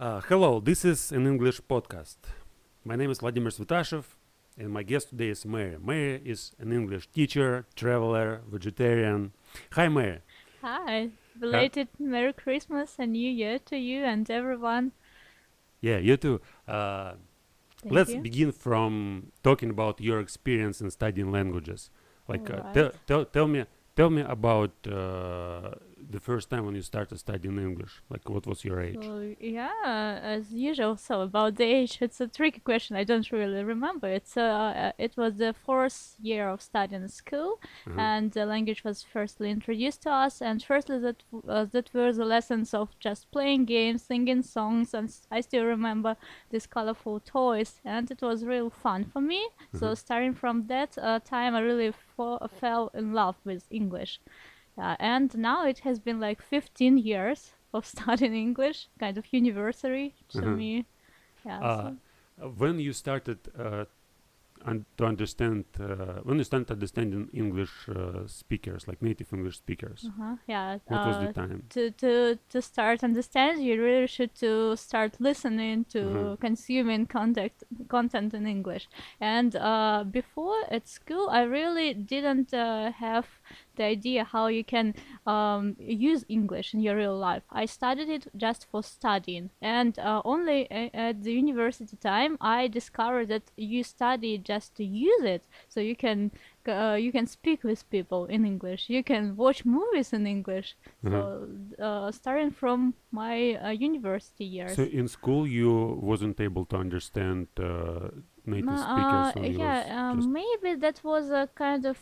Hello, this is an English podcast. My name is Vladimir Svitashev, and my guest today is Mary. Mary is an English teacher, traveler, vegetarian. Hi, Mary. Hi, Uh, belated Merry Christmas and New Year to you and everyone. yeah, you too. Uh, Thank let's you. begin from talking about your experience in studying languages. All Like, right. tell me about the first time when you started studying English. Like, what was your age? So yeah, as usual. So about the age, it's a tricky question. I don't really remember. It was the fourth year of studying in school, Uh-huh. and the language was firstly introduced to us. And firstly, that were the lessons of just playing games, singing songs, and I still remember these colorful toys, and it was real fun for me. Uh-huh. So starting from that time, I really fell in love with English. And now it has been like 15 years of studying English, kind of university to Uh-huh. me. Yeah, Uh, so when you started to understand when you start understanding English speakers, like native English speakers. yeah. What was the time? To start understand, you really should to start listening Uh-huh. to consuming content in English. And before at school, I really didn't have the idea how you can use English in your real life. I studied it just for studying, and only at the university time I discovered that you study just to use it, so you can speak with people in English. You can watch movies in English. Uh-huh. So starting from my university So years. in school you wasn't able to understand native speakers when you was just Maybe that was a kind of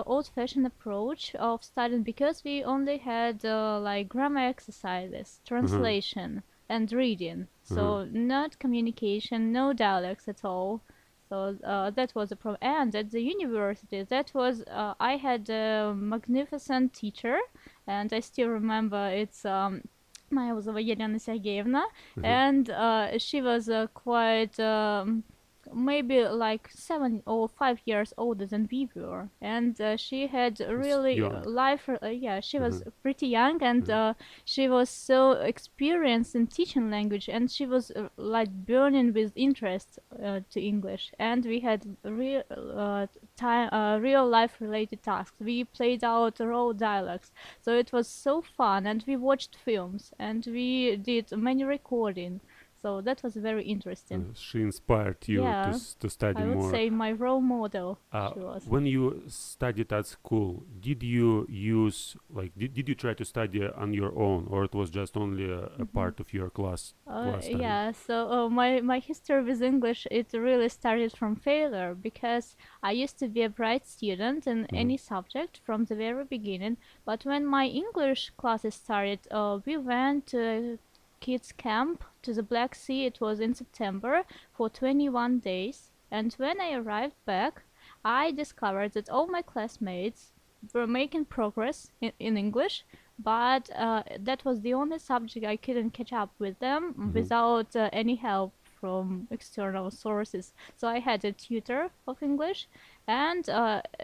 old-fashioned approach of studying because we only had like grammar exercises, uh-huh. translation, and reading. Uh-huh. So not communication, no dialects at all. So that was a problem. And at the university, that was I had a magnificent teacher, and I still remember it's Моя зовут Елена Сергеевна, Uh-huh. and she was quite maybe like 7 or 5 years older than we were, and she had It's really young. life. Yeah, she Uh-huh. was pretty young, and Uh-huh. she was so experienced in teaching language, and she was like burning with interest to English. And we had real life related tasks. We played out raw dialogues, so it was so fun, and we watched films, and we did many recording. So that was very interesting. She inspired you to Yeah, to study I would more. say my role model Uh, she was. when you studied at school, did you use did you try to study on your own, or it was just only a hmm part of your class study? Yeah, so my history with English, it really started from failure because I used to be a bright student in Uh-huh. any subject from the very beginning. But when my English classes started, we went to a kids camp to the Black Sea. It was in September for 21 days. And when I arrived back, I discovered that all my classmates were making progress in English, but that was the only subject I couldn't catch up with them Uh-huh. without any help from external sources. So I had a tutor of English, and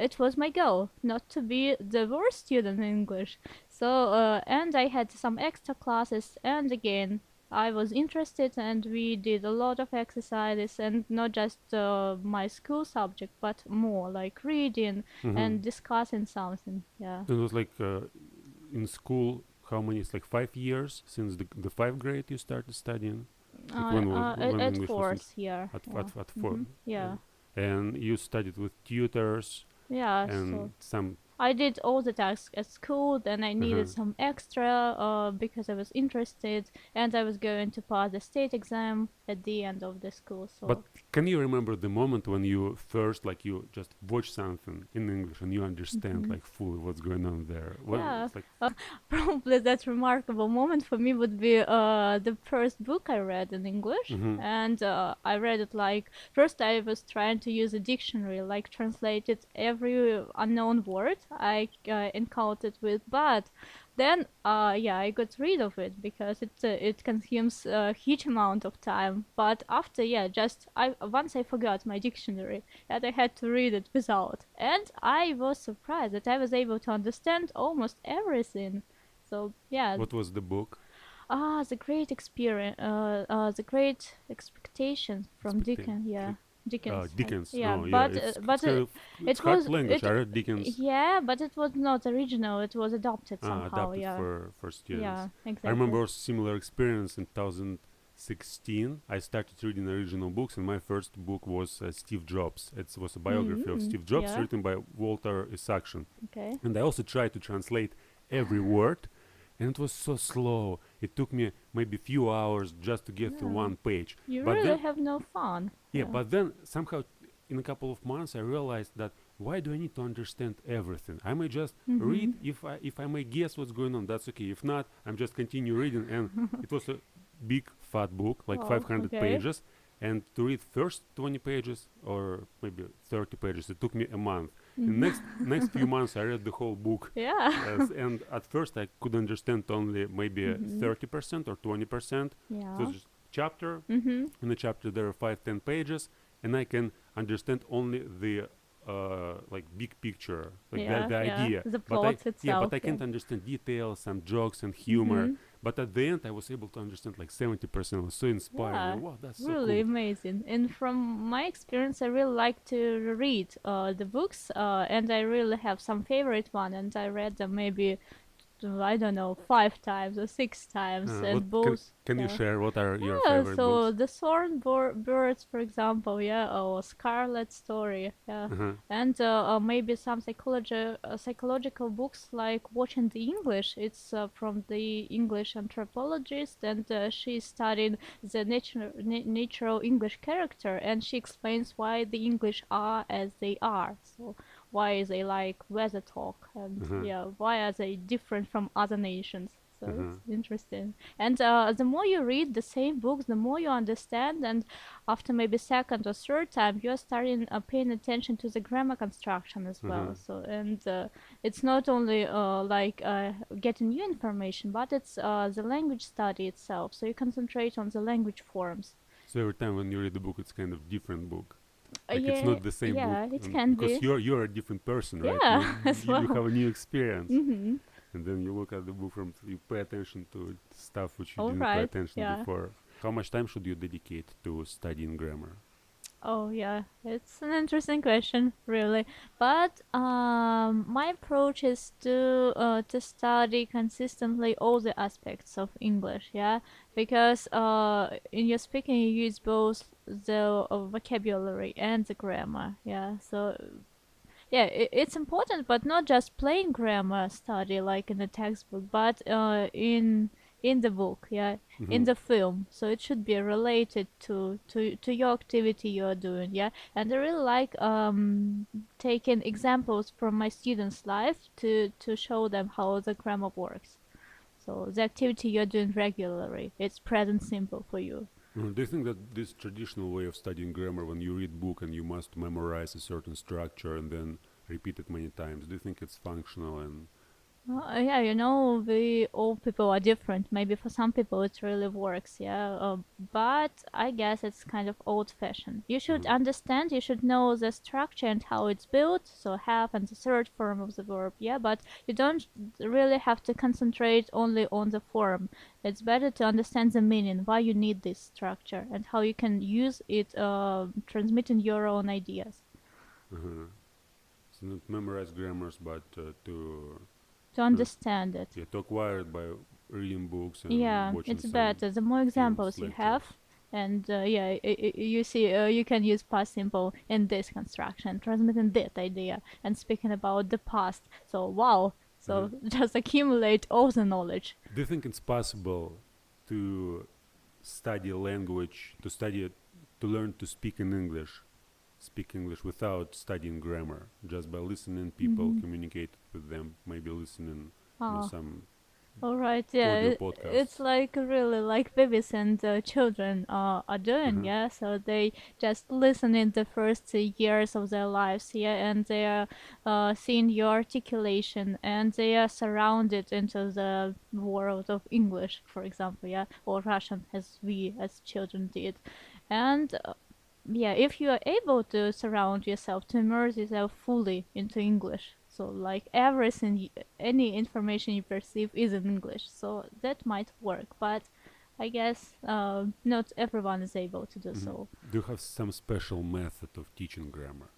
it was my goal not to be the worst student in English. So and I had some extra classes, and again I was interested, and we did a lot of exercises, and not just my school subject, but more like reading Uh-huh. and discussing something. Yeah. It was like in school. How many? It's like 5 years since the fifth grade you started studying. Like when At English was fourth year. Yeah. at four, Yeah. and you studied with tutors Yeah. and So some. I did all the tasks at school, then I Uh-huh. needed some extra because I was interested, and I was going to pass the state exam at the end of the school. But So can you remember the moment when you first, like, you just watch something in English and you understand mhm. like fully what's going on there? What Yeah, it's like? probably that remarkable moment for me would be the first book I read in English. Mm-hmm. And I read it like first I was trying to use a dictionary, like translated every unknown word I encountered with, but then yeah, I got rid of it because it consumes a huge amount of time. But after, yeah, just I once I forgot my dictionary and I had to read it without, and I was surprised that I was able to understand almost everything. So yeah, What was the book? The great experience, the great expectations from Expecting. Dickens. Yeah, Dickens. Dickens. Yeah, No, yeah, it's but kind of it's it hard was language. it. I read Dickens Yeah, but it was not original. It was adopted somehow. adapted Yeah, for students. yeah, I exactly. remember a similar experience in 2016. I started reading original books, and my first book was Steve Jobs. It was a biography of Steve Jobs Yeah. written by Walter Isaacson. Okay. And I also tried to translate every word, and it was so slow. It took me maybe a few hours just to get through Yeah. one page. You But really then, have no fun. yeah, Yeah. but then somehow in a couple of months I realized that why do I need to understand everything? I may just read. If I may guess what's going on, that's okay. If not, I'm just continue reading. And it was a big fat book, like Oh, 500 okay. pages. And to read first 20 pages or maybe 30 pages, it took me a month. In next few months, I read the whole book. Yeah. Yes, and at first I could understand only maybe 30% or 20%. So Yeah. just chapter. Mm-hmm. In the chapter there are 5-10 pages, and I can understand only the like big picture, like Yeah. the Yeah. idea. The But I plot itself. but I Yeah. can't understand details, some jokes and humor. Mm-hmm. But at the end, I was able to understand like 70%. It was so inspiring. Yeah. And, wow, that's so Really cool. amazing. And from my experience, I really like to read the books, and I really have some favorite one, and I read them maybe I don't know 5 times or 6 times, What and both. can you Yeah. share? What are your Yeah, favorite so books? the birds, for example, yeah, or Scarlet Story, yeah, Uh-huh. and maybe some psychological books like Watching the English. It's from the English anthropologist, and she studied the natural English character, and she explains why the English are as they are. So why they like weather talk, and Uh-huh. yeah, why are they different from other nations? So Uh-huh. it's interesting. And the more you read the same books, the more you understand. And after maybe second or third time, you're starting paying attention to the grammar construction as Uh-huh. well. So and it's not only like getting new information, but it's the language study itself. So you concentrate on the language forms. So every time when you read the book, it's kind of different book. Like it's Yeah, not the same book, yeah, it can because be. you're a different person, right? Yeah, You as you well. have a new experience, Mm-hmm. and then you look at the book from you pay attention to stuff which you All didn't pay right. attention Yeah. before. How much time should you dedicate to studying grammar? Oh yeah, it's an interesting question, really. But my approach is to study consistently all the aspects of English. Yeah, because in your speaking you use both the vocabulary and the grammar. Yeah, so yeah, it's important, but not just plain grammar study like in a textbook, but in the book, yeah, in Hmm. the film. So it should be related to your activity you're doing, yeah. And I really like taking examples from my students' life to show them how the grammar works. So the activity you're doing regularly, it's present simple for you. Do you think that this traditional way of studying grammar, when you read book and you must memorize a certain structure and then repeat it many times, do you think it's functional and Yeah, we all people are different. Maybe for some people it really works, yeah. But I guess it's kind of old-fashioned. You should Mhm. understand, you should know the structure and how it's built, so have and the third form of the verb, yeah. But you don't really have to concentrate only on the form. It's better to understand the meaning, why you need this structure, and how you can use it, transmitting your own ideas. Uh-huh. So not memorize grammars, but To to understand it. yeah, to acquire it by reading books and Yeah, watching it's some better. The more films, examples you have, lectures. and yeah, you see, you can use past simple in this construction, transmitting that idea, and speaking about the past. So wow, Uh-huh. so just accumulate all the knowledge. Do you think it's possible to study a language, to learn to speak English without studying grammar, just by listening people, Mm-hmm. communicate with them, maybe listening, Oh, some all right, yeah, audio it's podcasts. like really like babies and children are doing, Uh-huh. yeah. So they just listen in the first years of their lives, yeah, and they are seeing your articulation, and they are surrounded into the world of English, for example, yeah, or Russian, as we as children did, and yeah, if you are able to surround yourself, to immerse yourself fully into English, So like everything, any information you perceive is in English. So that might work, but I guess not everyone is able to do Hmm. so. Do you have some special method of teaching grammar?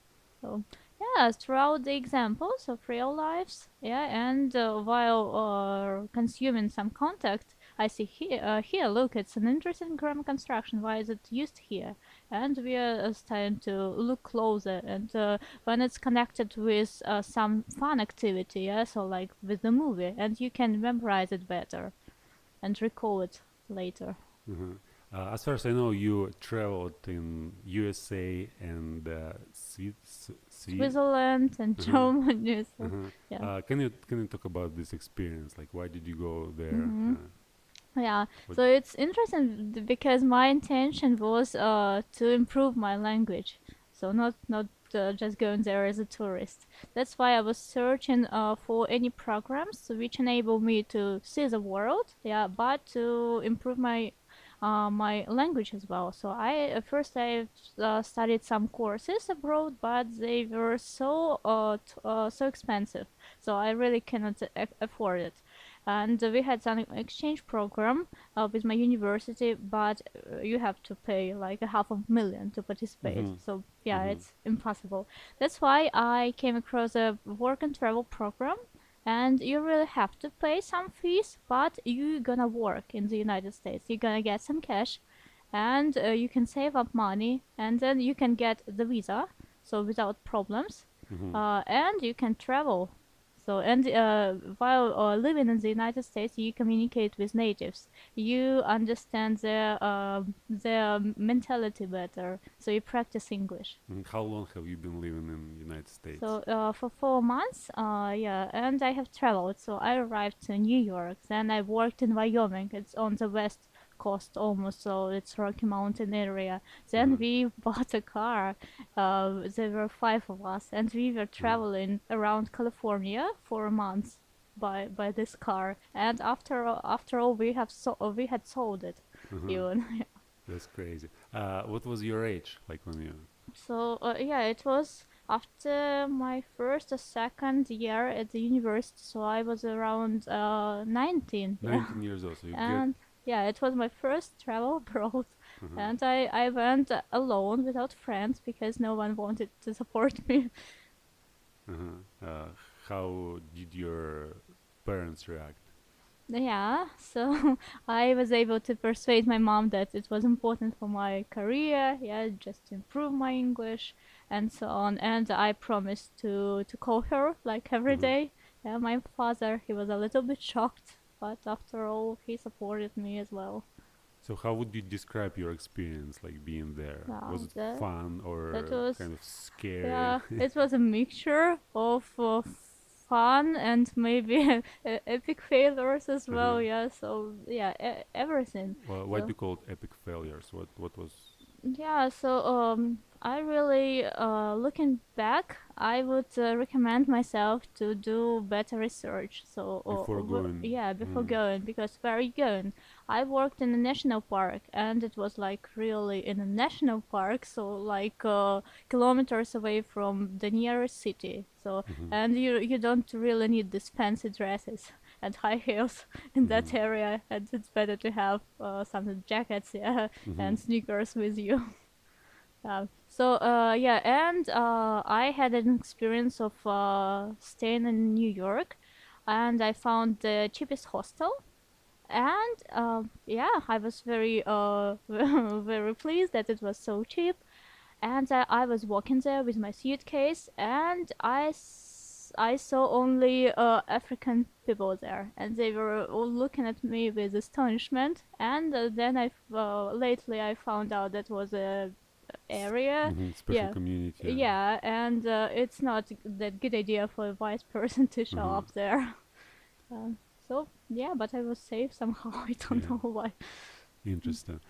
So yeah, throughout the examples of real lives, yeah, and while consuming some context, I see here, look, it's an interesting grammar construction. Why is it used here? And we are starting to look closer. And when it's connected with some fun activity, yeah, so like with the movie, and you can memorize it better and recall it later. Hmm. As far as I know, you traveled in USA and Switzerland and uh-huh, Germany, so uh-huh. yeah. Can you talk about this experience? Like, why did you go there? Hmm. Yeah, What? so it's interesting because my intention was to improve my language, so not just going there as a tourist. That's why I was searching for any programs which enable me to see the world, yeah, but to improve my language as well. So I studied some courses abroad, but they were so expensive, so I really cannot afford it. And we had an exchange program with my university, but you have to pay like a half a million to participate. Mm-hmm. So yeah, Mm-hmm. it's impossible. That's why I came across a work and travel program, and you really have to pay some fees, but you're gonna work in the United States. You're gonna get some cash, and you can save up money, and then you can get the visa, so without problems, Mm-hmm. and you can travel. So and while living in the United States, you communicate with natives. You understand their mentality better. So you practice English. How long have you been living in the United States? So for 4 months, yeah, and I have traveled. So I arrived in New York, then I worked in Wyoming. It's on the west coast almost, so it's Rocky Mountain area. Then Uh-huh. we bought a car. There were five of us, and we were Uh-huh. traveling around California for a month by this car. And after all, we had sold it, Uh-huh. even. That's crazy. What was your age like when you? So yeah, it was after my first or second year at the university. So I was around 19. Yeah, 19 years old, so you get. and yeah, it was my first travel abroad, Uh-huh. and I went alone without friends because no one wanted to support me. Uh-huh. How did your parents react? Yeah, so I was able to persuade my mom that it was important for my career, yeah, just to improve my English and so on. And I promised to call her like every Uh-huh. day. Yeah, my father, he was a little bit shocked, but after all, he supported me as well. So how would you describe your experience, like being there? Yeah, Was it that fun that or was kind of scary? yeah, it was a mixture of fun and maybe epic failures as Uh-huh. well. Yeah, so yeah, everything. Well, why do So you call it epic failures? What was? yeah, so I really, looking back, I would recommend myself to do better research. So, Before going? yeah, before Mm. going, because where are you going? I worked in a national park, and it was like really in a national park, so like kilometers away from the nearest city. So, Mm-hmm. and you don't really need these fancy dresses and high heels in Mm-hmm. that area, and it's better to have some jackets, yeah, Mm-hmm. and sneakers with you. So yeah, and I had an experience of staying in New York, and I found the cheapest hostel. And yeah, I was very very pleased that it was so cheap. And I was walking there with my suitcase, and I saw only African people there, and they were all looking at me with astonishment. And then lately I found out that was a area. Mm-hmm. Special Yeah, community. yeah, and it's not that good idea for a white person to show Uh-huh. up there. So yeah, but I was safe somehow. I don't Yeah. know why. Interesting.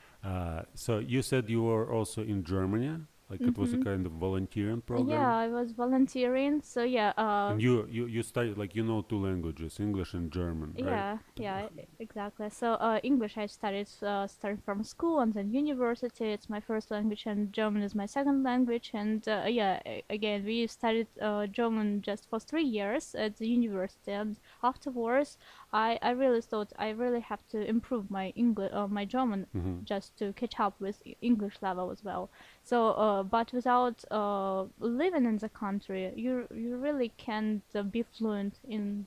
So you said you were also in Germany Like it was a kind of volunteering Yeah, program. I was volunteering. So yeah, And you studied like you know two languages, English and German, right? yeah, yeah, exactly. So English I studied starting from school and then university. It's my first language, and German is my second language. And yeah, again, we studied German just for 3 years at the university, and afterwards, I really thought I really have to improve my English, my German, Mm-hmm. just to catch up with English level as well. So, but without living in the country, you really can't be fluent in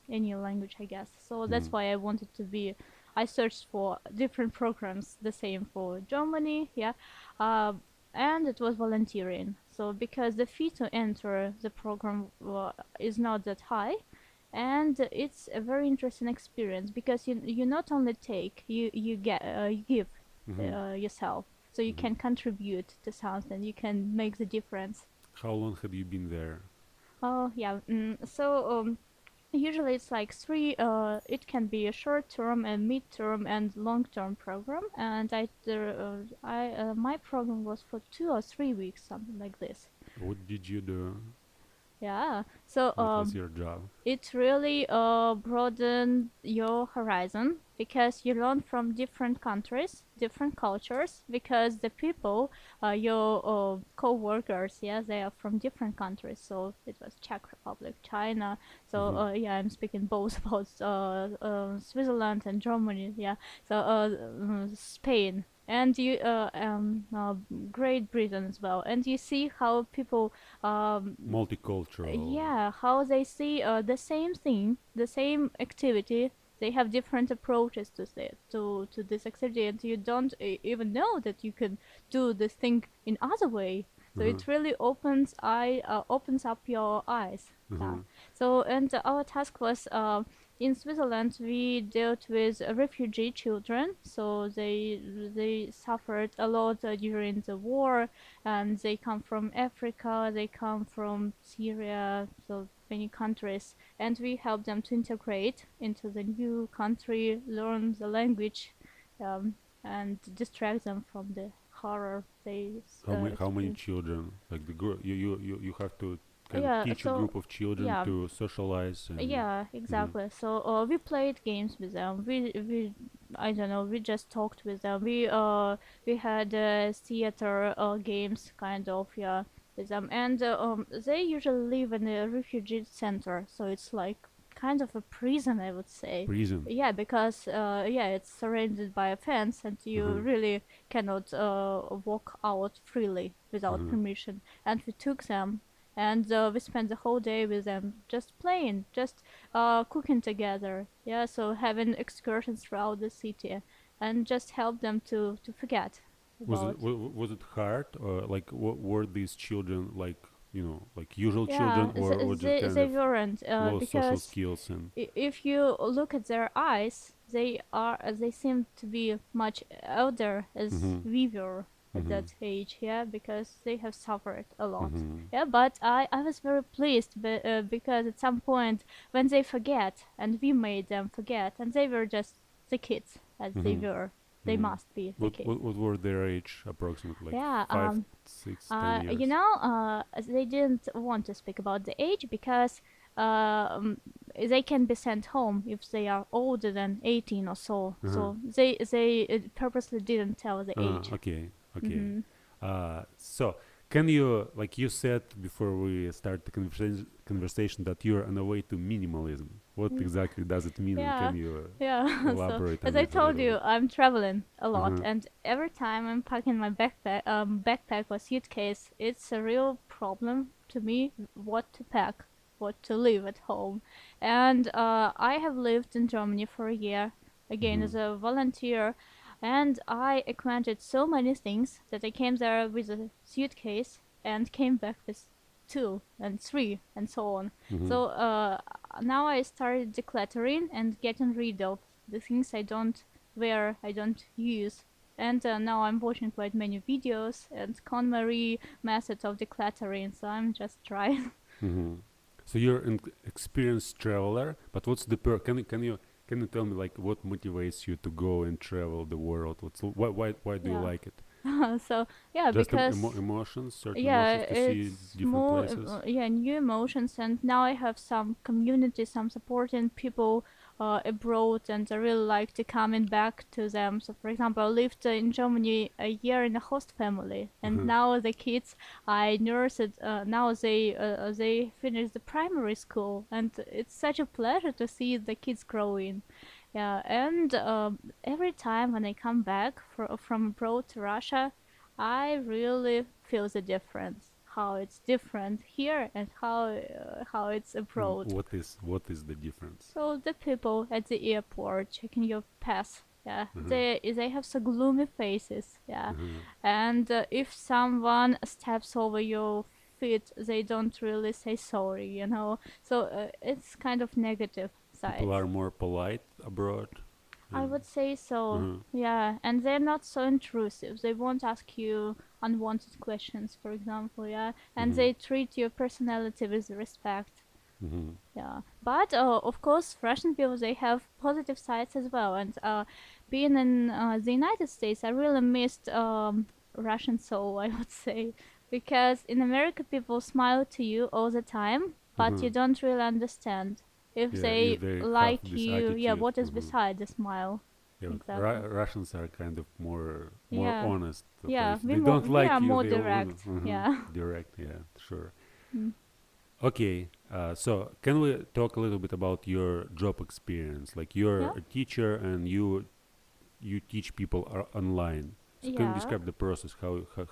any language, I guess. So Mm-hmm. that's why I wanted to be. I searched for different programs, the same for Germany, yeah, uh, and it was volunteering. So because the fee to enter the program is not that high, and it's a very interesting experience because you not only take, you get you give Mm-hmm. yourself, so you Mm-hmm. can contribute to something, you can make the difference. How long have you been there? Oh yeah. So usually it's like three. It can be a short term, a mid term, and long term program. And my program was for 2 or 3 weeks, something like this. What did you do? Yeah. So What was your job? it really broadened your horizon because you learn from different countries, different cultures, because the people, your co-workers, yeah, they are from different countries. So it was Czech Republic, China. So Mm-hmm. yeah, I'm speaking both about Switzerland and Germany, yeah. So Spain. And Great Britain as well, and you see how people um, Multicultural. yeah, how they see the same thing, the same activity. They have different approaches to this activity, and you don't even know that you can do this thing in other way. So Uh-huh. it really opens up your eyes. Yeah. Uh-huh. So and our task was in Switzerland we dealt with refugee children. So they suffered a lot during the war, and they come from Africa, they come from Syria, so many countries, and we help them to integrate into the new country, learn the language, and distract them from the horror they How many experience. children? Like the group you have to kind of Yeah, teach a so group of children yeah, to socialize and. yeah, Mm-hmm. exactly. So we played games with them. We I don't know. We just talked with them. We had theater games kind of, yeah, with them, and they usually live in a refugee center. So it's like kind of a prison, I would say. Prison. Yeah, because yeah, it's surrounded by a fence, and you Uh-huh. really cannot walk out freely without Uh-huh. permission. And we took them, and we spent the whole day with them just playing, just cooking together, yeah, so having excursions throughout the city and just help them to forget Was about. it was it hard or like were these children like like usual Yeah, children or just kind they of weren't low social because skills and. if you look at their eyes, they seem to be much older as Mm-hmm. we were at Mm-hmm. that age, yeah, because they have suffered a lot. Mm-hmm. Yeah, but I was very pleased because at some point when they forget, and we made them forget, and they were just the kids as they Mm-hmm. were, they Mm-hmm. must be the What, kids. what what were their age approximately? Like Yeah, 5, 6, 10 years. they didn't want to speak about the age because they can be sent home if they are older than 18 or so. Uh-huh. So they purposely didn't tell the age. Okay. Okay. Hmm. So can you like you said before we start the conversation that you're on a way to minimalism? What exactly does it mean, and Yeah, can you yeah. So elaborate as on I it a told little you, bit? I'm traveling a lot, Uh-huh. and every time I'm packing my backpack or suitcase, it's a real problem to me what to pack, what to leave at home. And I have lived in Germany for a year, again Mm-hmm. as a volunteer, and I acquainted so many things that I came there with a suitcase and came back with two and three and so on. Mm-hmm. So now I started decluttering and getting rid of the things I don't wear, I don't use. And now I'm watching quite many videos and KonMari methods of decluttering, so I'm just trying. Mm-hmm. So you're an experienced traveler, but what's the can you tell me like what motivates you to go and travel the world? Why do you Yeah. like it? So yeah, Just because emotions, certain yeah, emotions to see it's different more places. yeah, new emotions, and now I have some community, some supporting people abroad, and I really like to coming back to them. So for example, I lived in Germany a year in a host family, and Uh-huh. now the kids I nursed, now they finish the primary school, and it's such a pleasure to see the kids growing. Yeah, and every time when I come back from abroad to Russia, I really feel the difference. How it's different here and how it's abroad. What is the difference? So the people at the airport checking your pass, yeah, Uh-huh. they have so gloomy faces, yeah, Uh-huh. and if someone steps over your feet, they don't really say sorry, you know. So it's kind of negative People sides. are more polite abroad, I and would say so. uh-huh. Yeah, and they're not so intrusive. They won't ask you unwanted questions, for example, yeah, and Uh-huh. they treat your personality with respect. Uh-huh. Yeah, but of course, Russian people they have positive sides as well. And being in the United States, I really missed Russian soul, I would say, because in America people smile to you all the time, but Uh-huh. you don't really understand if Yeah, they if they have like this you. Yeah, attitude. what is Uh-huh. beside the smile? Yeah, Exactly. Russians are kind of more Yeah, honest. But yeah, if they don't we are like you, more they will direct. Yeah. direct. Yeah, sure. Mm. Okay, so can we talk a little bit about your job experience? Like you're Yeah. a teacher and you teach people online. So can you Yeah. describe the process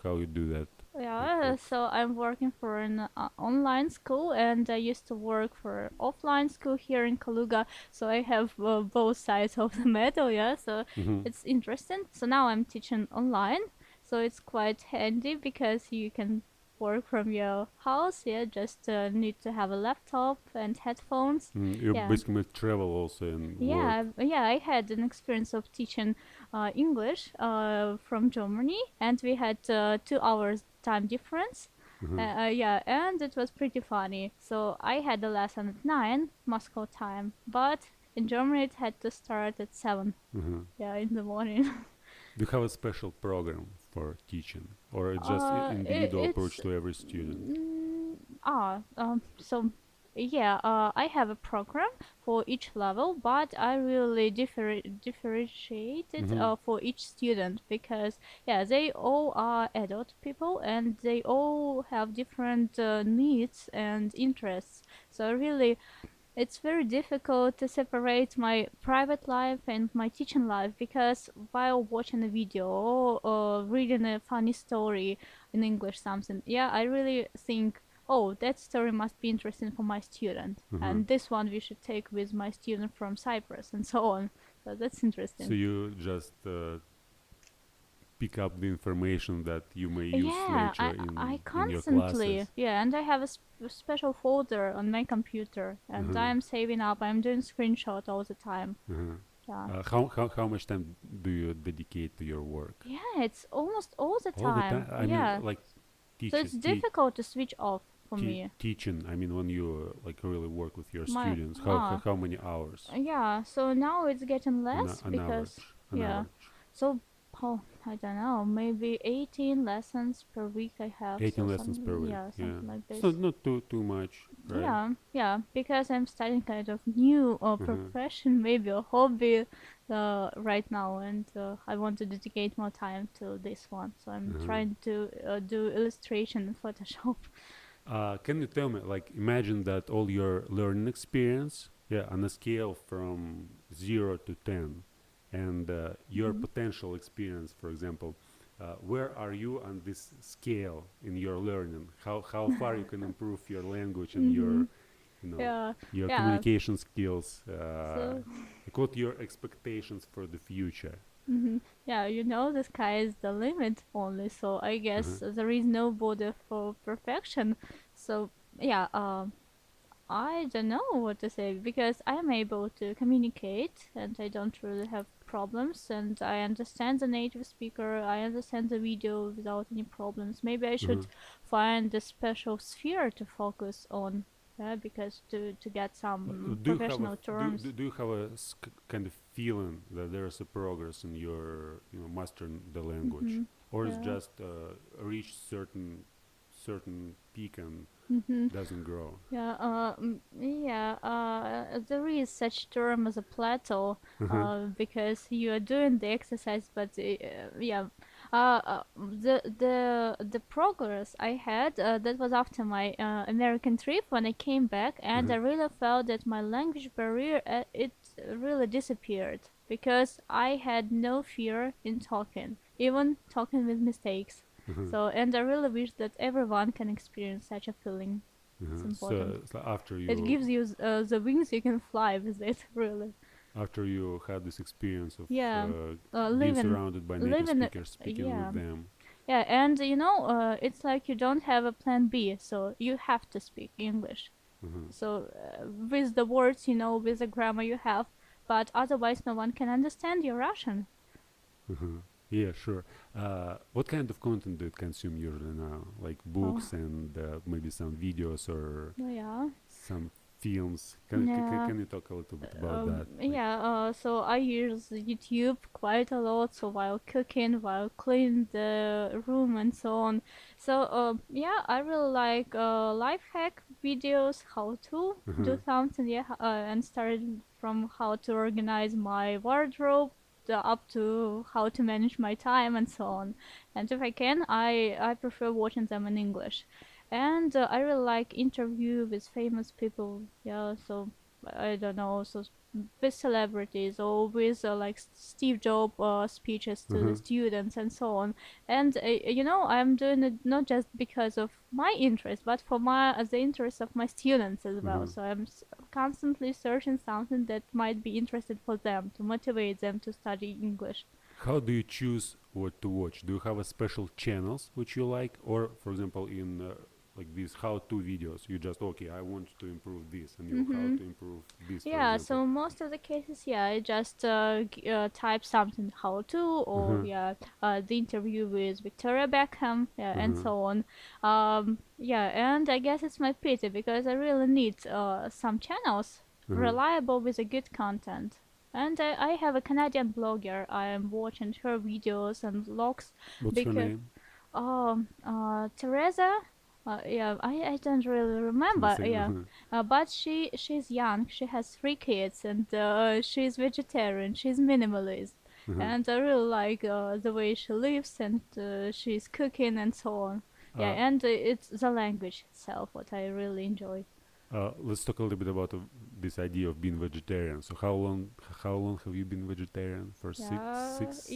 how you do that? Yeah, so I'm working for an online school, and I used to work for offline school here in Kaluga. So I have both sides of the medal. Yeah, so Mm-hmm. it's interesting. So now I'm teaching online, so it's quite handy because you can work from your house. Yeah, just need to have a laptop and headphones. You Yeah, basically travel also and work. yeah, I had an experience of teaching English from Germany, and we had 2 hours time difference. Uh-huh. Yeah, and it was pretty funny. So I had a lesson at 9 Moscow time, but in Germany it had to start at 7. Uh-huh. Yeah, in the morning. Do you have a special program for teaching, or it's just individual approach It's to every student? so yeah, I have a program for each level, but I really differentiate it Mm-hmm. for each student because yeah, they all are adult people and they all have different needs and interests. So really, it's very difficult to separate my private life and my teaching life because while watching a video or reading a funny story in English something, yeah, I really think, oh, that story must be interesting for my student, Uh-huh. and this one we should take with my student from Cyprus and so on. So that's So interesting. you just pick up the information that you may use Yeah, later I in your constantly, classes. yeah, and I have a special folder on my computer, and Uh-huh. I'm saving up. I'm doing screenshot all the time. Uh-huh. Yeah. How much time do you dedicate to your work? Yeah, it's almost all the All the time. time. I mean, Yeah. like So it's difficult to switch off for me. teaching. I mean, when you like really work with your My students, how many hours? yeah, so now it's getting less An because average. An yeah. average. So oh, I don't know, maybe 18 lessons per week I have, 18 so lessons per something week. yeah, Yeah. something like It's this. not too much, right? Yeah, yeah, because I'm studying kind of new Uh-huh. profession, maybe a hobby right now, and I want to dedicate more time to this one. So I'm Uh-huh. trying to do illustration in Photoshop. Can you tell me, like, imagine that all your learning experience, yeah, on a scale from 0 to 10, and your Mhm. potential experience, for example, where are you on this scale in your learning? How far you can improve your language and Mhm. you know, Yeah. your Yeah. communication skills? So. Like, what your expectations for the future? Mhm. Yeah, you know the sky is the limit only. So I Uh-huh. guess there is no border for perfection. So yeah. I don't know what to say because I am able to communicate and I don't really have problems and I understand the native speaker, I understand the video without any problems. Maybe I Uh-huh. should find a special sphere to focus on. yeah, because to get some Do you have professional terms. do you have a kind of feeling that there is a progress in your mastering the language, Mm-hmm. or it's Yeah. just reach certain peak and Mm-hmm. doesn't grow? Yeah, yeah, there is such term as a plateau, Uh-huh. because you are doing the exercise, but yeah, the progress I had, that was after my American trip when I came back, and Uh-huh. I really felt that my language barrier, it really disappeared because I had no fear in talking, even talking with mistakes. Uh-huh. So, and I really wish that everyone can experience such a feeling. It's Uh-huh. important. So after It you gives you the wings you can fly with it, really. after you had this experience of Yeah, being living, surrounded by native living, speakers, speaking yeah, with them. yeah, and it's like you don't have a plan B, so you have to speak English. Uh-huh. So with the words, with the grammar you have, but otherwise no one can understand your Russian. Uh-huh. Yeah, sure. What kind of content do you consume usually now? Like Oh, books and maybe some videos or yeah. some films? Yeah. Can you talk a little bit about that? Like, So I use YouTube quite a lot. So while cooking, while cleaning the room and so on. So yeah, I really like life hack videos, how to uh-huh. do something. Yeah, and started from how to organize my wardrobe. Up to how to manage my time and so on, and if I can, I prefer watching them in English, and I really like interview with famous people. Yeah, so I don't know, so with celebrities or with like Steve Jobs speeches to the Uh-huh. students and so on. And I'm doing it not just because of my interest, but for the interest of my students as well. Uh-huh. So I'm constantly searching something that might be interesting for them to motivate them to study English. How do you choose what to watch? Do you have a special channels which you like, or for example, in like these how-to videos, you just okay, I want to improve this, and you how Mm-hmm. to improve this, for Yeah, example. so most of the cases, yeah, I just type something how to, or Uh-huh. yeah, the interview with Victoria Beckham, yeah, and Uh-huh. so on. Yeah, and I guess it's my pity because I really need some channels Uh-huh. reliable with a good content. And I have a Canadian blogger. I am watching her videos and vlogs What's her because name? Teresa. Yeah, I don't really remember. Say, Yeah, uh-huh. but she's young. She has 3 kids, and she's vegetarian. She's minimalist, Uh-huh. and I really like the way she lives and she's cooking and so on. Yeah, Uh, and it's the language itself what I really enjoy. let's talk a little bit about this idea of being vegetarian. So how long have you been vegetarian? For Yeah, 6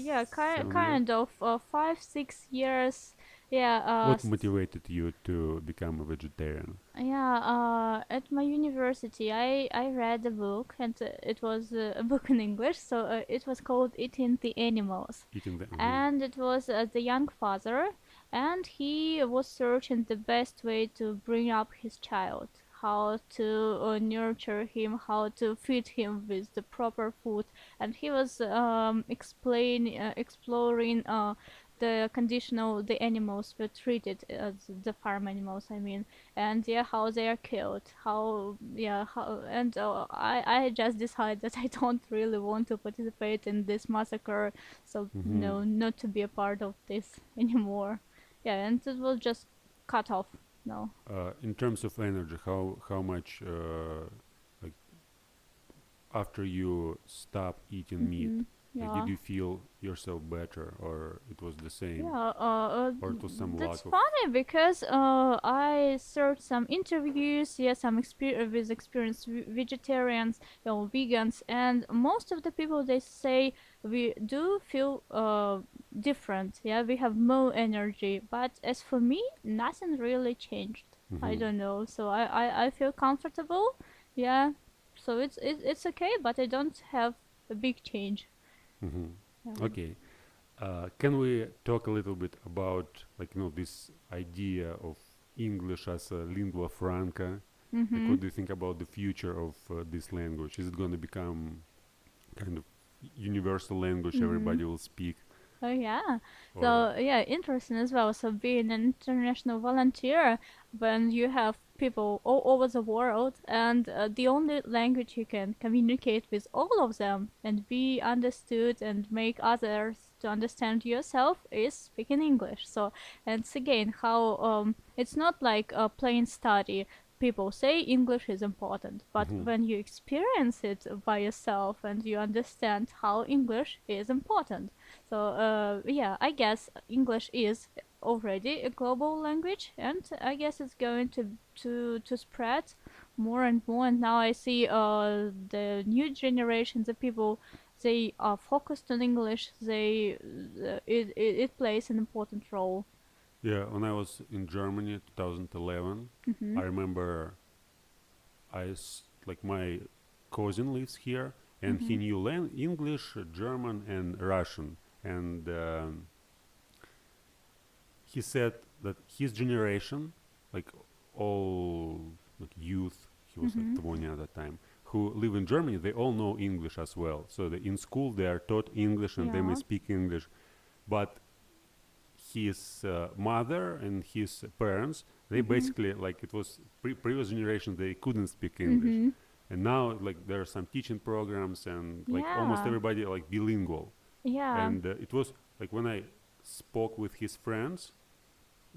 7 years? kind of 5 6 years. Yeah, What motivated you to become a vegetarian? yeah, at my university, I read a book, and it was a book in English, so it was called "Eating the Animals," Eating the and it was the young father, and he was searching the best way to bring up his child, how to nurture him, how to feed him with the proper food, and he was exploring the conditional the animals were treated as the farm animals, I mean, and yeah, how they are killed, how yeah how and I just decided that I don't really want to participate in this massacre, so Mm-hmm. no, not to be a part of this anymore. Yeah, and it will just cut off. No. In terms of energy, how much like after you stop eating meat, Mm-hmm. like did Yeah. you feel yourself better, or it was the same, Yeah, or it was some lack that's of? funny because I searched some interviews, yeah, some with experienced vegetarians, vegans, and most of the people they say we do feel different. Yeah, we have more energy, but as for me, nothing really changed. I Mm-hmm. don't know, so I feel comfortable. Yeah, so it's okay, but I don't have a big change. Mm-hmm. Yeah. Okay. Can we talk a little bit about like this idea of English as a lingua franca? Like, Mm-hmm. what do you think about the future of this language? Is it going to become kind of universal language Mm-hmm. everybody will speak, Oh yeah. or? So yeah, interesting as well. So being an international volunteer, when you have people all over the world, and the only language you can communicate with all of them and be understood and make others to understand yourself is speaking English. So, and it's again how it's not like a plain study. People say English is important, but Hmm. when you experience it by yourself and you understand how English is important. So, yeah, I guess English is already a global language, and I guess it's going to spread more and more. And now I see the new generations of people, they are focused on English. It plays an important role. Yeah, when I was in Germany, 2011, Hmm. I remember like my cousin lives here, and he Hmm. knew English, German, and Russian, and he said that his generation, like all like youth, he was like Hmm. 20 at that time, who live in Germany, they all know English as well. So in school they are taught English and they may Yeah. speak English, but his mother and his parents, they Hmm. basically like it was previous generation, they couldn't speak English, Hmm. and now like there are some teaching programs and like almost Yeah. everybody like bilingual, Yeah. and it was like when I spoke with his friends,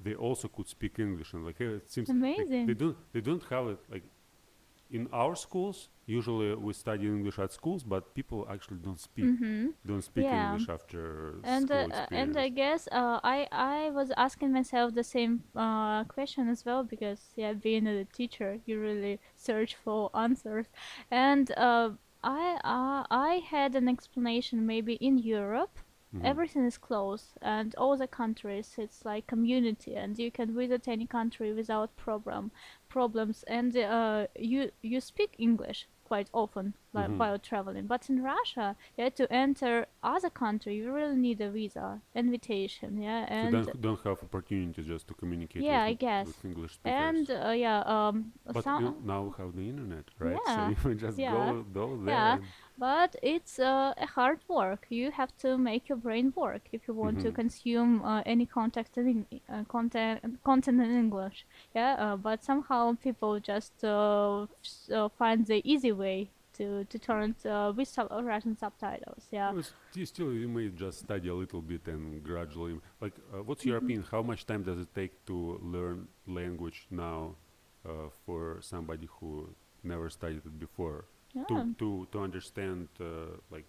they also could speak English, and like it seems like Amazing. they don't have it like in our schools. Usually we study English at schools, but people actually Hmm. don't speak Yeah. English after school And I experience. guess I was asking myself the same question as well, because yeah, being a teacher, you really search for answers, and I had an explanation. Maybe in Europe Hmm. everything is closed, and all the countries it's like community, and you can visit any country without problems, and you speak English quite often, like Hmm. while traveling. But in Russia, yeah, to enter other country, you really need a visa, invitation, yeah, So and don't have opportunity just to communicate yeah, I with guess, English speakers. and yeah, But some, now we have the internet, right? So yeah, you can just yeah, go there yeah, and. but it's a hard work. You have to make your brain work if you want to Hmm. consume any content in English. Yeah, but somehow people just find the easy way to turn it with Russian subtitles. Yeah. Well, still, you may just study a little bit and gradually. Like, what's your Hmm. opinion? How much time does it take to learn language now, for somebody who never studied it before, Yeah. to understand, like,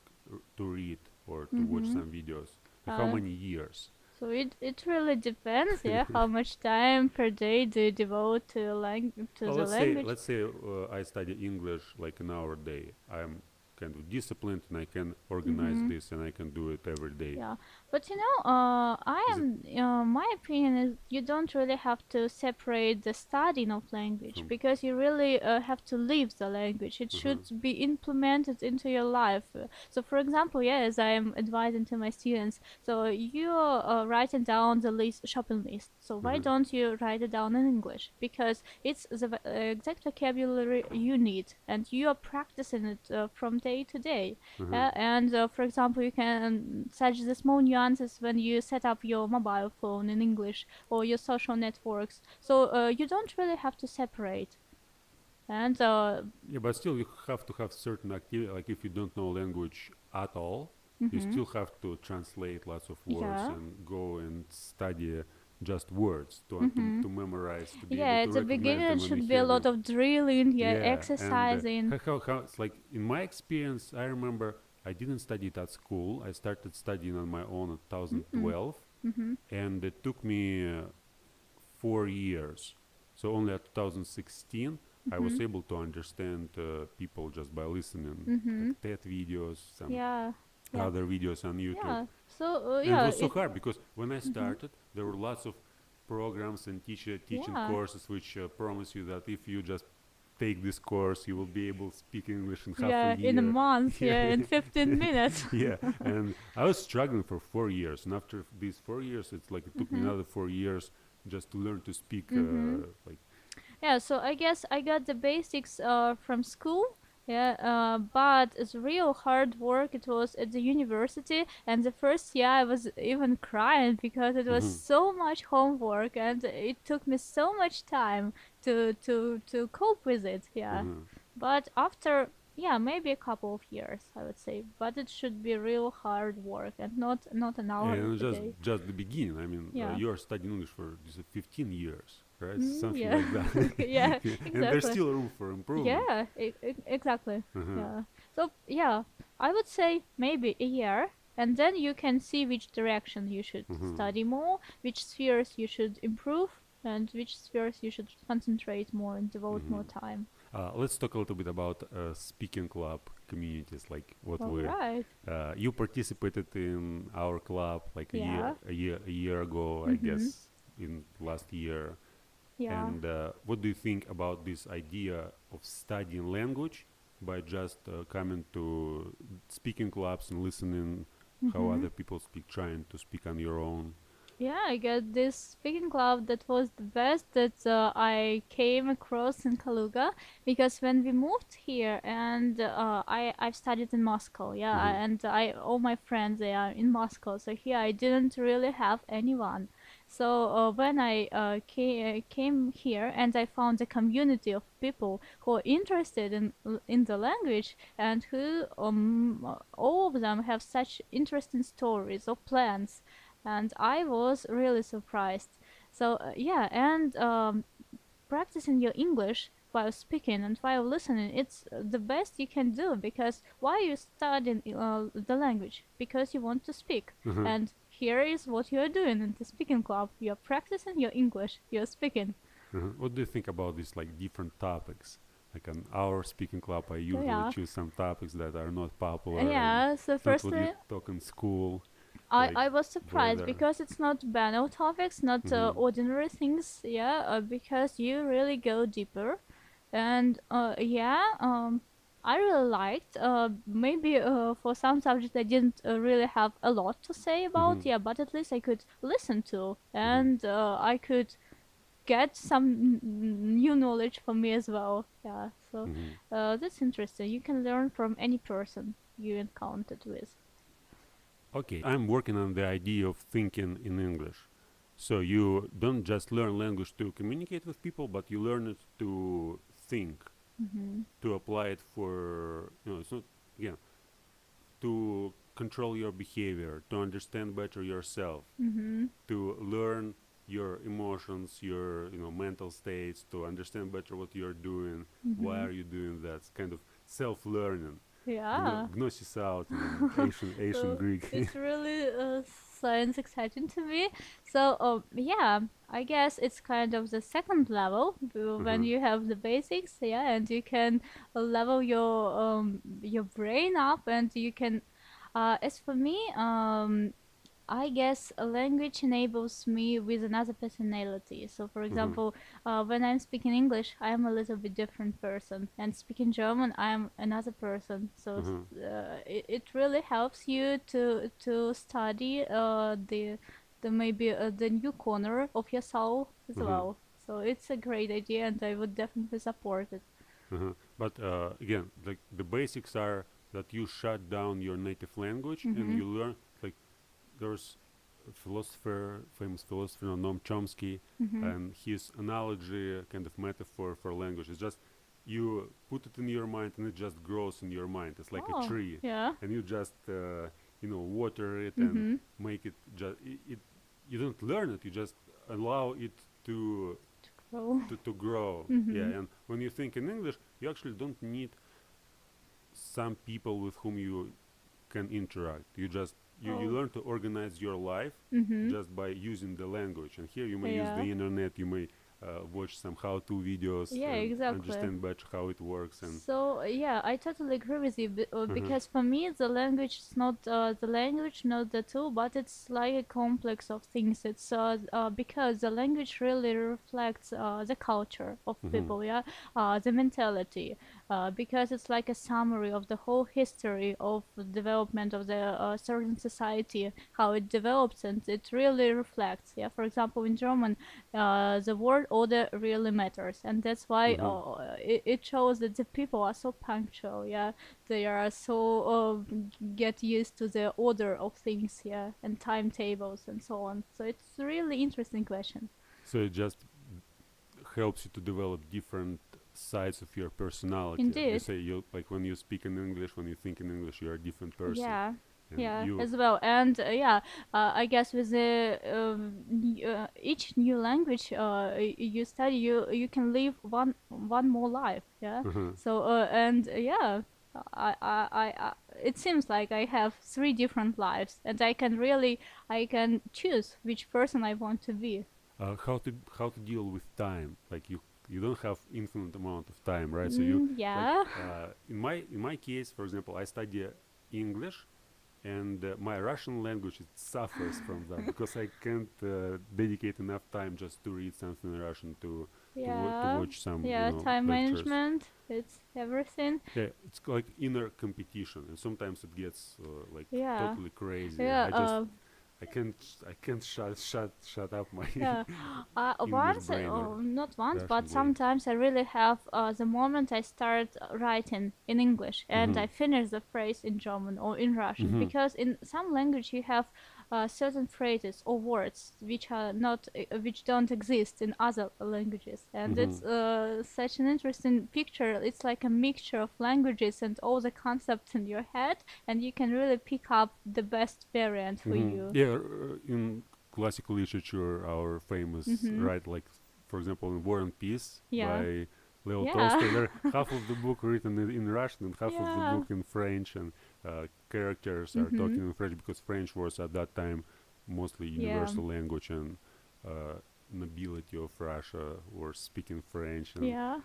to read or to watch Mm-hmm. some videos? Like, how Uh, many years? so it really depends, yeah, how much time per day do you devote to Well, the language. let's say I study English like an hour a day. I'm kind of disciplined and I can organize Mm-hmm. this and I can do it every day. Yeah, but I Is it am. My opinion is you don't really have to separate the studying of language, from? because you really have to live the language. It Uh-huh. should be implemented into your life. So, for example, yeah, as I am advising to my students, so you're writing down the shopping list. So why Uh-huh. don't you write it down in English? Because it's the exact vocabulary you need, and you are practicing it from day to day. Uh-huh. And for example, you can such the small nuances when you set up your mobile phone in English or your social networks. So you don't really have to separate. And Yeah, but still, you have to have certain activity. Like if you don't know language at all, you mhm. still have to translate lots of words Yeah. and go and study just words Mhm. to memorize, to be able Yeah, to at the recognize beginning them it when you should be a hear lot them. of drilling, yeah, Yeah, and exercising. how it's like in my experience, I remember I didn't study it at school. I started studying on my own in Mhm. 2012, Mhm. and it took me 4 years. So only at 2016, I was Mhm. able to understand people just by listening, like Mhm. TED videos, some Yeah. Yeah. other videos on YouTube. Yeah. So And it yeah, was so it. hard because when I Mhm. started, there were lots of programs and teaching Yeah. courses which promise you that if you just take this course, you will be able to speak English in half a Yeah, in a year. month, Yeah, yeah, in 15 minutes. yeah. And I was struggling for 4 years, and after these 4 years, it's like it took me Mhm. another 4 years just to learn to speak Mhm. like. Yeah, so I guess I got the basics from school. Yeah, but it's real hard work. It was at the university, and the first year I was even crying because it was Hmm. so much homework, and it took me so much time to cope with it. Yeah, Hmm. but after maybe a couple of years, I would say. But it should be real hard work and not an hour And a day. just the beginning. I mean, Yeah. you're studying English for this 15 years, right? Mm, Something yeah. like that. Yeah. And there's Exactly. still room for improvement. Yeah, exactly. Uh-huh. Yeah. So, yeah, I would say maybe a year, and then you can see which direction you should Uh-huh. study more, which spheres you should improve, and which spheres you should concentrate more and devote Hmm. more time. Let's talk a little bit about speaking club communities, like what All we. right. You participated in our club like Yeah. a year ago, I Mm-hmm. guess, in last year. Yeah. And what do you think about this idea of studying language by just coming to speaking clubs and listening how Mm-hmm. other people speak, trying to speak on your own? Yeah, I got this speaking club that was the best that I came across in Kaluga, because when we moved here and I've studied in Moscow, yeah, Mm-hmm. and I all my friends they are in Moscow, so here I didn't really have anyone. So when I came here and I found a community of people who are interested in the language, and who all of them have such interesting stories or plans, and I was really surprised. So yeah, and practicing your English while speaking and while listening, it's the best you can do, because why you studying the language? Because you want to speak. Uh-huh. And here is what you are doing in the speaking club. You're practicing your English. You're speaking. Uh-huh. What do you think about these like different topics? Like on our speaking club, I So usually yeah, choose some topics that are not popular and yeah. So not what you firstly, talk in school, I, like I was surprised weather. because it's not banal topics, not Mm-hmm. ordinary things, yeah, because you really go deeper. And I really liked, maybe for some subjects I didn't really have a lot to say Mm-hmm. about, yeah, but at least I could listen to, Mm-hmm. and I could get some new knowledge for me as well, yeah. So Mm-hmm. that's interesting. You can learn from any person you encountered with. Okay, I'm working on the idea of thinking in English. So you don't just learn language to communicate with people, but you learn it to think, Mm-hmm. to apply it for, it's not, again, to control your behavior, to understand better yourself, Mm-hmm. to learn your emotions, your, mental states, to understand better what you're doing, why Mm-hmm. are you doing that, it's kind of self-learning. Yeah. Gnosis out in ancient So Greek. it's really science exciting to me. So yeah, I guess it's kind of the second level when Uh-huh. you have the basics, yeah, and you can level your brain up, and you can. As for me, I guess a language enables me with another personality. So, for Uh-huh. example, when I'm speaking English, I am a little bit different person, and speaking German, I am another person. So, Uh-huh. it really helps you to study the maybe the new corner of your soul as Uh-huh. well. So, it's a great idea, and I would definitely support it. Uh-huh. But again, like the basics are that you shut down your native language and Mhm. you learn. Like there's a philosopher, famous philosopher, Noam Chomsky, Mhm. and his analogy, kind of metaphor for language is just you put it in your mind and it just grows in your mind. It's like a Oh, tree, yeah. and you just water it and Mhm. make it just it. You don't learn it. You just allow it to So. to grow. Yeah, Mhm. and when you think in English, you actually don't need some people with whom you can interact. You Oh. learn to organize your life Mhm. just by using the language. And here you may use Yeah. the internet, you may watch some how-to videos Yeah, and exactly. understand better how it works. And So yeah, I totally agree with you uh-huh. because for me the language is not the language, not the tool, but it's like a complex of things. It's because the language really reflects the culture of Mm-hmm. people, yeah, the mentality, because it's like a summary of the whole history of the development of the certain society, how it develops, and it really reflects. Yeah, for example, in German, the word order really matters, and that's why Mm-hmm. it shows that the people are so punctual. Yeah, they are so get used to the order of things. Yeah, and timetables and so on. So it's a really interesting question. So it just helps you to develop different sides of your personality. You Indeed. say you like when you speak in English, when you think in English, you're a different person, Yeah, and yeah, you. as well. And yeah, I guess with the each new language you study, you can live one more life. Yeah. Uh-huh. So and yeah, it seems like I have three different lives, and I can choose which person I want to be. How to deal with time? Like you don't have infinite amount of time, right? So you like Yeah. in my case, for example, I study English, and my Russian language it suffers from that because I can't dedicate enough time just to read something in Russian to Yeah. watch some Yeah, time lectures. management, it's everything. Yeah, it's like inner competition, and sometimes it gets like Yeah. totally crazy. Yeah, I can't shut up my yeah. English Once, brain or not once, Russian but brain. sometimes I really have the moment I start writing in English and Mm-hmm. I finish the phrase in German or in Russian, Mm-hmm. because in some language you have certain phrases or words which don't exist in other languages, and Mm-hmm. it's such an interesting picture. It's like a mixture of languages and all the concepts in your head, and you can really pick up the best variant for Mm-hmm. you. Yeah, in classical literature, our famous Mm-hmm. right, like for example, in War and Peace Yeah. by Leo Yeah. Tolstoy, there half of the book written in Russian and half of the Yeah. book in French, and characters are Mm-hmm. talking in French because French was at that time mostly Yeah. universal language, and uh, nobility of Russia were speaking French, Yeah. and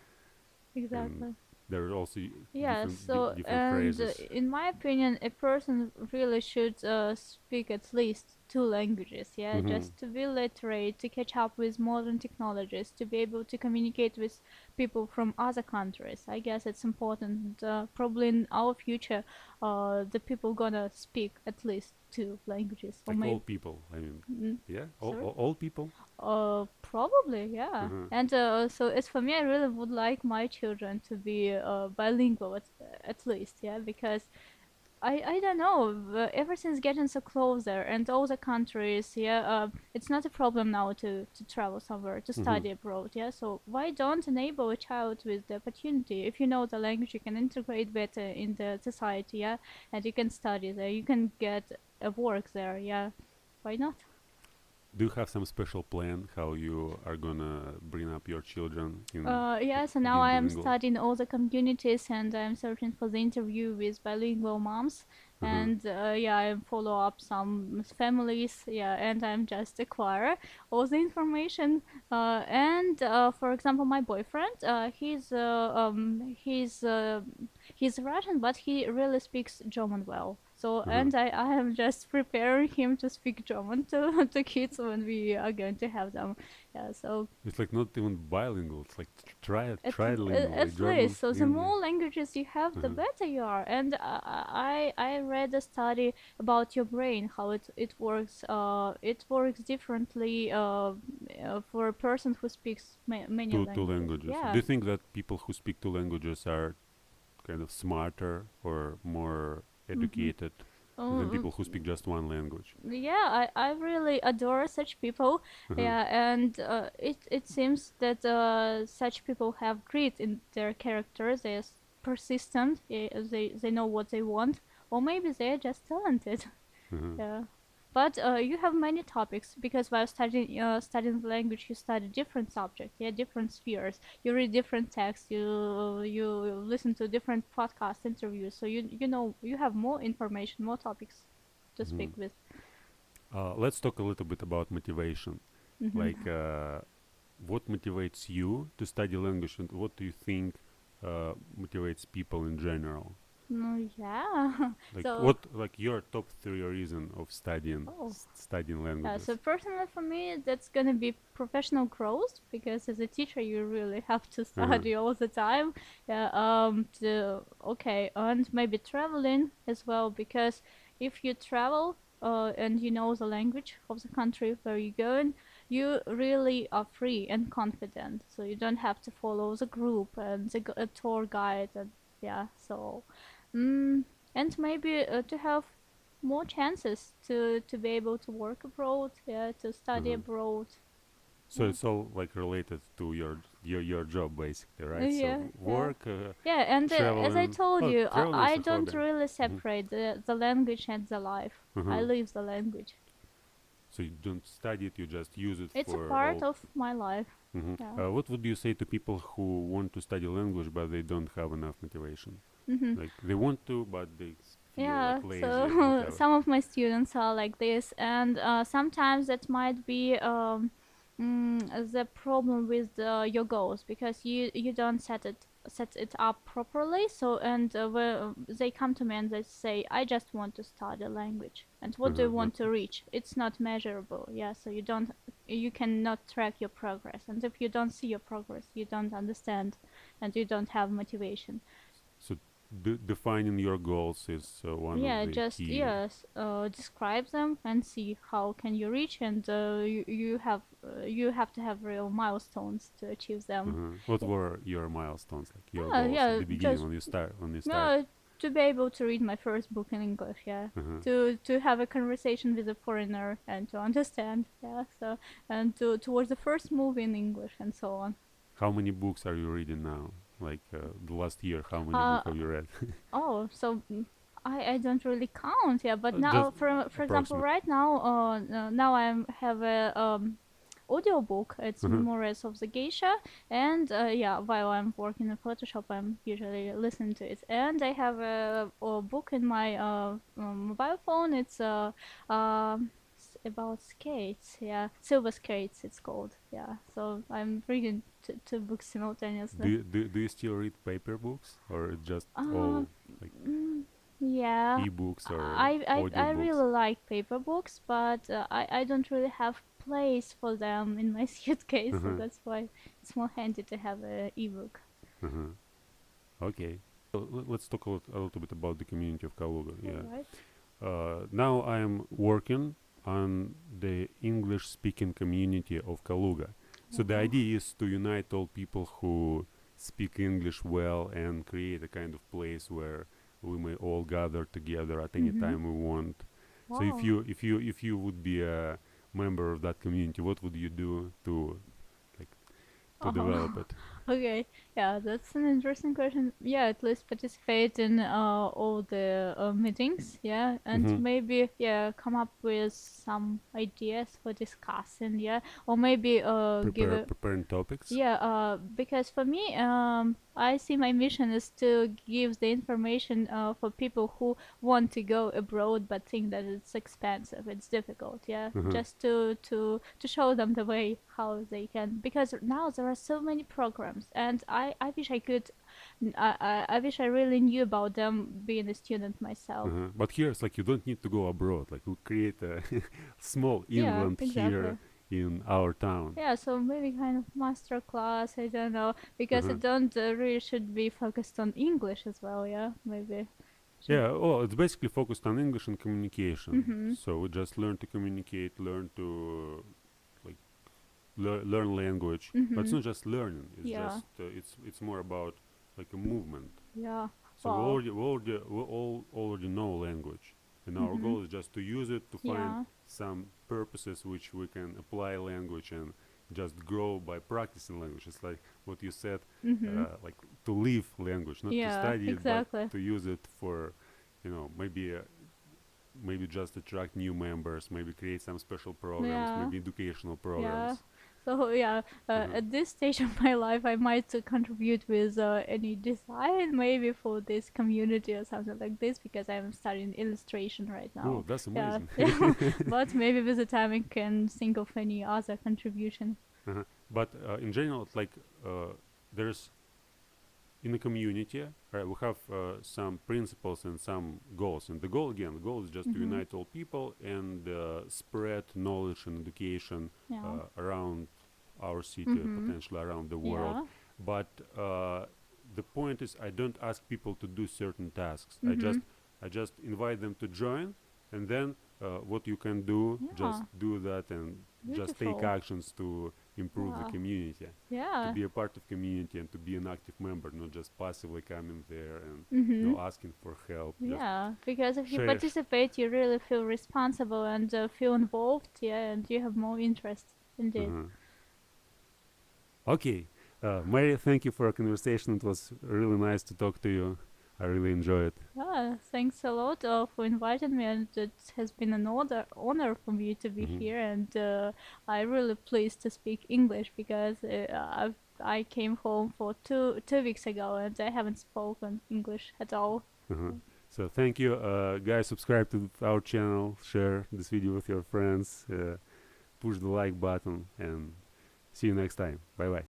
Exactly. there are also Yeah. different So, different and phrases. in my opinion, a person really should speak at least two languages. Yeah, Mm-hmm. just to be literate, to catch up with modern technologies, to be able to communicate with people from other countries. I guess it's important. Probably in our future, the people gonna speak at least two languages, or Like all maybe. people, I mean, Mm, yeah, all, sorry. all people. Probably, yeah. Uh-huh. And so as for me, I really would like my children to be bilingual at least, yeah, because I don't know, everything's getting so closer, and all the countries, yeah, it's not a problem now to travel somewhere to Mm-hmm. study abroad, yeah. So why don't enable a child with the opportunity? If you know the language, you can integrate better in the society, yeah, and you can study there, you can get a work there, yeah. Why not? Do you have some special plan how you are gonna bring up your children in Yeah, so now being I am bilingual? studying all the communities, and I'm searching for the interview with bilingual moms. Uh-huh. And yeah, I follow up some families, yeah, and I'm just acquire all the information. And for example, my boyfriend, he's Russian, but he really speaks German well. So, Uh-huh. and I am just preparing him to speak German to to kids when we are going to have them. Yeah, so It's like not even bilingual. It's like at trilingual, German, least, so the English. more languages you have, the Uh-huh. better you are. And I read a study about your brain, how it works. It works differently for a person who speaks many Two languages. languages. Do Yeah. you think that people who speak two languages are kind of smarter or more Mm-hmm. educated than people who speak just one language? Yeah, I really adore such people. Uh-huh. Yeah, and it seems that such people have grit in their characters. They're persistent. They know what they want, or maybe they're just talented. Uh-huh. Yeah. But you have many topics, because while studying the language, you study different subjects, yeah, different spheres. You read different texts. You listen to different podcast interviews. So you know you have more information, more topics to Mm-hmm. speak with. Let's talk a little bit about motivation. Hmm. Like, what motivates you to study language, and what do you think motivates people in general? No, yeah. Like So, what, like your top three reason of studying oh, studying yeah. So languages? personally, for me, that's gonna be professional growth because as a teacher, you really have to Uh-huh. study all the time. Yeah. Okay, and maybe traveling as well because if you travel, and you know the language of the country where you're going, you really are free and confident. So you don't have to follow the group and the tour guide and yeah. So, mm, and maybe to have more chances to be able to work abroad, yeah, to study Uh-huh. abroad. So Yeah. it's all like related to your job basically, right? So Yeah, yeah. work, Yeah, and as I traveling. told Oh, you, traveling is I a don't hobby. really Hmm. separate the language and the life. I Uh-huh. live the language. So you don't study it, you just use it It's a for part all. of my life. Hmm. Yeah. What would you say to people who want to study language but they don't have enough motivation? Hmm. Like they want to, but they feel Yeah, like lazy, so whatever. some of my students are like this, and sometimes that might be the problem with your goals because you don't set it up properly. So and they come to me and they say, "I just want to study a language." And what do you Uh-huh. want to reach? It's not measurable. Yeah, so you cannot track your progress, and if you don't see your progress, you don't understand, and you don't have motivation. So defining your goals is one of Yeah, the just key. yes, describe them and see how can you reach, and you have to have real milestones to achieve them. Uh-huh. What were your milestones, like your Yeah, goals at yeah, the beginning just when you start? yeah, to be able to read my first book in English, yeah, Uh-huh. to have a conversation with a foreigner and to understand, yeah, so and towards the first movie in English and so on. How many books are you reading now? Like the last year, how many Uh, books have you read? Oh, so I don't really count, yeah. But now, Just for example, approximate. right now, now I have a audiobook. It's Uh-huh. Memories of the Geisha, and yeah, while I'm working in Photoshop, I'm usually listening to it. And I have a book in my mobile phone. It's about skates, yeah, silver skates. It's called, yeah. So I'm reading two books simultaneously. Do you still read paper books or just Uh, all like mm, yeah, e-books or I audiobooks? really like paper books, but I don't really have place for them in my suitcase, so Uh-huh. that's why it's more handy to have a ebook. Uh-huh. Okay. So let's talk a little bit about the community of Kaluga. All Yeah. right. Now I am working on the English-speaking community of Kaluga. So the Wow. idea is to unite all people who speak English well and create a kind of place where we may all gather together at any Mhm. time we want. So Wow. if you would be a member of that community, what would you do to like to develop Oh, it? okay. Yeah, that's an interesting question. Yeah, at least participate in all the meetings. Yeah, and Mm-hmm. maybe yeah, come up with some ideas for discussing. Yeah, or maybe give a Preparing topics. yeah, because for me, I see my mission is to give the information for people who want to go abroad but think that it's expensive, it's difficult. Yeah, Uh-huh. just to show them the way how they can. Because now there are so many programs, and I wish I could, I wish I really knew about them being a student myself. Uh-huh. But here it's like you don't need to go abroad. Like we create a small Yeah, England here exactly. in our town. Yeah, so maybe kind of master class, I don't know, because Uh-huh. it don't really should be focused on English as well, yeah, maybe. Should. Yeah, well, it's basically focused on English and communication. Mm-hmm. So we just learn to communicate, learn to like learn language. But it's Mm-hmm. not just learning. It's Yeah. just it's more about like a movement. Yeah. So Wow. we all already know language, and our Mm-hmm. goal is just to use it to find Yeah. some purposes which we can apply language and just grow by practicing language. It's like what you said, Mm-hmm. like to live language, not to Yeah, study it, but exactly. to use it for, maybe just attract new members, maybe create some special programs, Yeah. maybe educational Yeah. programs. So yeah, Uh-huh. at this stage of my life, I might contribute with any design, maybe for this community or something like this, because I'm studying illustration right Oh, now. that's Yeah, amazing. yeah. But maybe with the time I can think of any other contribution. Uh-huh. But in general, like there's in a community, we have some principles and some goals. And the goal is just to unite all people and spread knowledge and education Yeah. around our city, potentially around the world. Yeah. But the point is, I don't ask people to do certain tasks. I just invite them to join, and then what you can do, just Yeah. do that and just take Beautiful. actions to improve the Yeah. community, to Yeah. be a part of community and to be an active member, not just passively coming there and asking for help. Yeah, because if you Share. participate, you really feel responsible and feel involved, yeah, and you have more interest indeed. Okay, Mary, thank you for our conversation. It was really nice to talk to you. I really enjoyed it. Yeah, thanks a lot for inviting me, and it has been an honor for me to be here, and I'm really pleased to speak English because I came home for two weeks ago and I haven't spoken English at all. So thank you, guys. Subscribe to our channel, share this video with your friends, push the like button, and see you next time. Bye bye.